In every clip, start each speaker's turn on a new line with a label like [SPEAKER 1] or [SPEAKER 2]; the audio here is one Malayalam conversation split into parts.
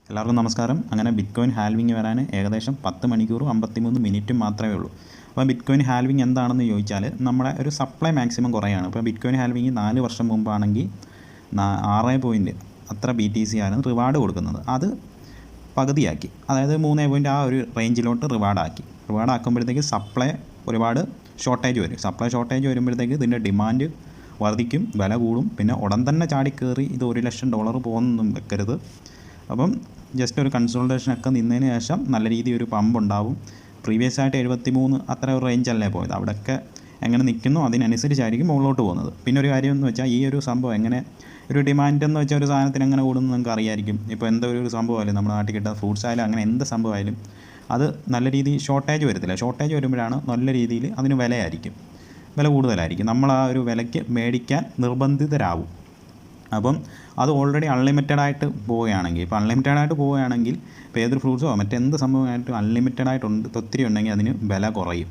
[SPEAKER 1] എല്ലാവർക്കും നമസ്കാരം. അങ്ങനെ ബിറ്റ്കോയിൻ ഹാൽവിങ് വരാൻ ഏകദേശം 10 മണിക്കൂറും 53 മിനിറ്റും മാത്രമേ ഉള്ളൂ. അപ്പോൾ ബിറ്റ്കോയിൻ ഹാൽവിങ് എന്താണെന്ന് ചോദിച്ചാൽ നമ്മുടെ ഒരു സപ്ലൈ മാക്സിമം കുറയാണ്. ഇപ്പോൾ ബിറ്റ്കോയിൻ ഹാൽവിങ് 4 വർഷം മുമ്പാണെങ്കിൽ 6 പോയിൻറ്റ് അത്ര BTC ആയിരുന്നു റിവാർഡ് കൊടുക്കുന്നത്. അത് പകുതിയാക്കി, അതായത് 3 ആ ഒരു റേഞ്ചിലോട്ട് റിവാർഡാക്കുമ്പോഴത്തേക്ക് സപ്ലൈ ഒരുപാട് ഷോർട്ടേജ് വരും. സപ്ലൈ ഷോർട്ടേജ് വരുമ്പോഴത്തേക്ക് ഇതിൻ്റെ ഡിമാൻഡ് വർദ്ധിക്കും, വില കൂടും. പിന്നെ ഉടൻ തന്നെ ചാടിക്കയറി ഇത് $1 ലക്ഷം പോകുന്നൊന്നും വെക്കരുത്. അപ്പം ജസ്റ്റ് ഒരു കൺസോൾട്ടേഷനൊക്കെ നിന്നതിന് ശേഷം നല്ല രീതിയിൽ ഒരു പമ്പ് ഉണ്ടാവും. പ്രീവിയസ് ആയിട്ട് 73 അത്ര ഒരു റേഞ്ചല്ലേ പോയത്. അവിടെയൊക്കെ എങ്ങനെ നിൽക്കുന്നു അതിനനുസരിച്ചായിരിക്കും മുകളിലോട്ട് പോകുന്നത്. പിന്നെ ഒരു കാര്യം എന്ന് വെച്ചാൽ ഈ ഒരു സംഭവം എങ്ങനെ ഒരു ഡിമാൻഡ് എന്ന് വെച്ചാൽ ഒരു സാധനത്തിന് എങ്ങനെ കൂടുന്നു നിങ്ങൾക്ക് അറിയായിരിക്കും. ഇപ്പോൾ എന്തോ ഒരു സംഭവമായാലും നമ്മുടെ നാട്ടിൽ കിട്ടുന്ന ഫ്രൂട്ട്സ് ആയാലും അങ്ങനെ എന്ത് സംഭവമായാലും അത് നല്ല രീതിയിൽ ഷോർട്ടേജ് വരത്തില്ല. ഷോർട്ടേജ് വരുമ്പോഴാണ് നല്ല രീതിയിൽ അതിന് വില കൂടുതലായിരിക്കും. നമ്മൾ ആ ഒരു വിലയ്ക്ക് മേടിക്കാൻ നിർബന്ധിതരാകും. അപ്പം അത് ഓൾറെഡി അൺലിമിറ്റഡായിട്ട് പോവുകയാണെങ്കിൽ, ഇപ്പോൾ ഏതൊരു ഫ്രൂട്ട്സോ മറ്റെന്ത് സംഭവമായിട്ടും അൺലിമിറ്റഡായിട്ടുണ്ട് ഒത്തിരി ഉണ്ടെങ്കിൽ അതിന് വില കുറയും.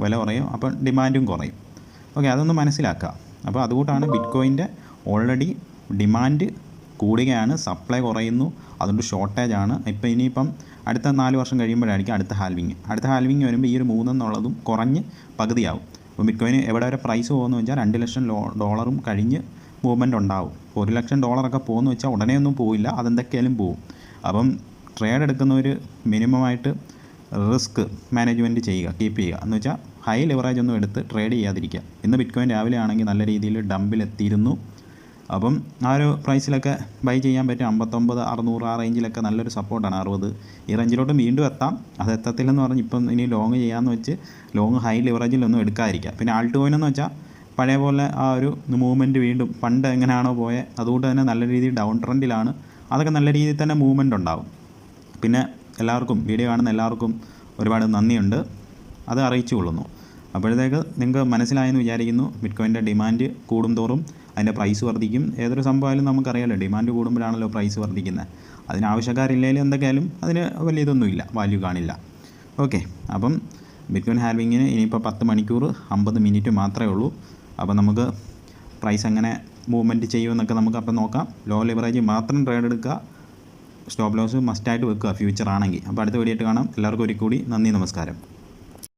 [SPEAKER 1] വില കുറയും, അപ്പം ഡിമാൻഡും കുറയും. അതൊന്ന് മനസ്സിലാക്കുക. അപ്പോൾ അതുകൊണ്ടാണ് ബിറ്റ്കോയിൻ്റെ ഓൾറെഡി ഡിമാൻഡ് കൂടുകയാണ്, സപ്ലൈ കുറയുന്നു, അതുകൊണ്ട് ഷോർട്ടേജാണ്. ഇനിയിപ്പം അടുത്ത 4 വർഷം കഴിയുമ്പോഴായിരിക്കും അടുത്ത ഹാൽവിങ് വരുമ്പോൾ ഈ ഒരു 3 എന്നുള്ളതും കുറഞ്ഞ് പകുതിയാവും. അപ്പോൾ ബിറ്റ്കോയിന് എവിടെ വരെ പ്രൈസ് പോകുമെന്ന് വെച്ചാൽ $2 ലക്ഷം കഴിഞ്ഞ് മൂവ്മെൻറ്റ് ഉണ്ടാവും. $1 ലക്ഷം പോകുമെന്ന് വെച്ചാൽ ഉടനെ ഒന്നും പോവില്ല, അതെന്തൊക്കെയാലും പോവും. അപ്പം ട്രേഡ് എടുക്കുന്നവർ മിനിമമായിട്ട് റിസ്ക് മാനേജ്മെൻറ്റ് കീപ്പ് ചെയ്യുക. എന്ന് വെച്ചാൽ ഹൈ ലിവറേജ് ഒന്നും എടുത്ത് ട്രേഡ് ചെയ്യാതിരിക്കുക. ഇന്ന് ബിറ്റ്കോയിൻ രാവിലെ ആണെങ്കിൽ നല്ല രീതിയിൽ ഡംപിലെത്തിയിരുന്നു. അപ്പം ആ ഒരു പ്രൈസിലൊക്കെ ബൈ ചെയ്യാൻ പറ്റും. 59, 600 ആ റേഞ്ചിലൊക്കെ നല്ലൊരു സപ്പോർട്ടാണ്. 60 ഈ റേഞ്ചിലോട്ട് വീണ്ടും എത്താം. അത് എത്തത്തില്ലെന്ന് പറഞ്ഞ് ഇപ്പം ഇനി ലോങ് ചെയ്യാമെന്ന് വെച്ച് ലോങ് ഹൈ ലിവറേജിലൊന്നും എടുക്കാതിരിക്കുക. പിന്നെ ആൾട്ട് കോയിൻ എന്ന് വെച്ചാൽ പഴയ പോലെ ആ ഒരു മൂവ്മെൻറ്റ് വീണ്ടും പണ്ട് എങ്ങനെയാണോ പോയത് അതുകൊണ്ട് തന്നെ നല്ല രീതിയിൽ ഡൗൺ ട്രെൻഡിലാണ്. അതൊക്കെ നല്ല രീതിയിൽ തന്നെ മൂവ്മെൻറ്റ് ഉണ്ടാവും. പിന്നെ വീഡിയോ കാണുന്ന എല്ലാവർക്കും ഒരുപാട് നന്ദിയുണ്ട്. അത് അറിയിച്ചു കൊള്ളുന്നു. അപ്പോഴത്തേക്ക് നിങ്ങൾക്ക് മനസ്സിലായെന്ന് വിചാരിക്കുന്നു. ബിറ്റ്കോയിൻ്റെ ഡിമാൻഡ് കൂടുന്തോറും അതിൻ്റെ പ്രൈസ് വർദ്ധിക്കും. ഏതൊരു സംഭവമായാലും നമുക്കറിയാമല്ലോ, ഡിമാൻഡ് കൂടുമ്പോഴാണല്ലോ പ്രൈസ് വർദ്ധിക്കുന്നത്. അതിന് ആവശ്യക്കാരില്ലെങ്കിലും എന്തൊക്കെയായാലും അതിന് വലിയ ഇതൊന്നുമില്ല, വാല്യൂ കാണില്ല. അപ്പം ബിറ്റ്കോയിൻ ഹാൽവിങ്ങിന് ഇനിയിപ്പോൾ 10 മണിക്കൂർ 50 മിനിറ്റ് മാത്രമേ ഉള്ളൂ. അപ്പോൾ നമുക്ക് പ്രൈസ് എങ്ങനെ മൂവ്മെൻറ്റ് ചെയ്യുമെന്നൊക്കെ നമുക്ക് അപ്പം നോക്കാം. ലോ ലിവറേജ് മാത്രം ട്രേഡ് എടുക്കുക, സ്റ്റോപ്പ് ലോസ് മസ്റ്റായിട്ട് വെക്കുക ഫ്യൂച്ചർ ആണെങ്കിൽ. അപ്പോൾ അടുത്ത വീഡിയോ ആയിട്ട് കാണാം. എല്ലാവർക്കും ഒരിക്കൽ കൂടി നന്ദി, നമസ്കാരം.